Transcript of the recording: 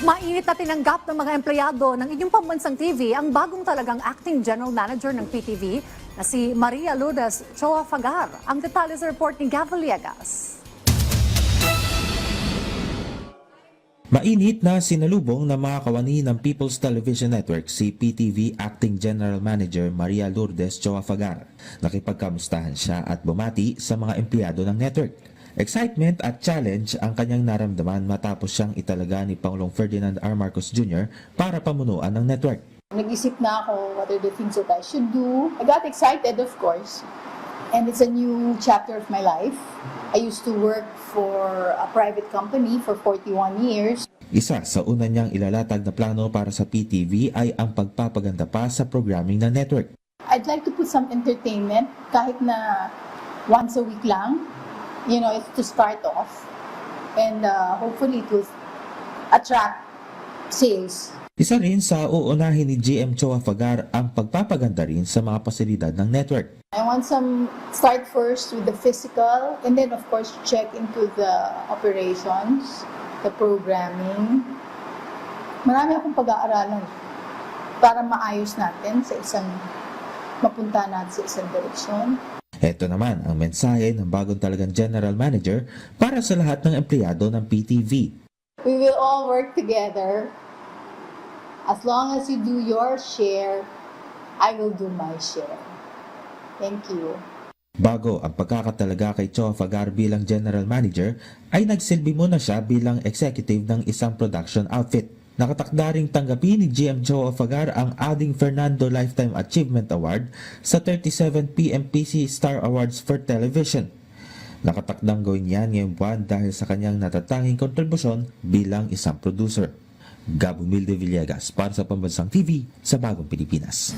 Mainit na tinanggap ng mga empleyado ng inyong pambansang TV ang bagong talagang acting general manager ng PTV na si Maria Lourdes Choa Fagar. Ang detalye sa report ni Gav Villegas. Mainit na sinalubong ng mga kawani ng People's Television Network si PTV Acting General Manager Maria Lourdes Choa Fagar. Nakipagkamustahan siya at bumati sa mga empleyado ng network. Excitement at challenge ang kanyang naramdaman matapos siyang italaga ni Pangulong Ferdinand R. Marcos Jr. para pamunuan ng network. Nag-isip na ako what are the things that I should do. I got excited, of course. And it's a new chapter of my life. I used to work for a private company for 41 years. Isa sa una niyang ilalatag na plano para sa PTV ay ang pagpapaganda pa sa programming ng network. I'd like to put some entertainment, kahit na once a week lang. You know, it's to start off. And hopefully it will attract sales. Isa rin sa uunahin ni GM Choa Fagar ang pagpapaganda rin sa mga pasilidad ng network. I want start first with the physical, and then of course check into the operations, the programming. Marami akong pag-aaralan para maayos natin mapunta natin sa isang direksyon. Ito naman ang mensahe ng bagong talagang General Manager para sa lahat ng empleyado ng PTV. We will all work together. As long as you do your share, I will do my share. Thank you. Bago ang pagkakatalaga kay Choa Fagar bilang General Manager, ay nagsilbi muna siya bilang executive ng isang production outfit. Nakatakda ring tanggapin ni GM Choa Fagar ang Ading Fernando Lifetime Achievement Award sa 37 PMPC Star Awards for Television. Nakatakdang gawin yan ngayong buwan dahil sa kanyang natatanging kontribusyon bilang isang producer. Gab Villegas para sa Pambansang TV sa Bagong Pilipinas.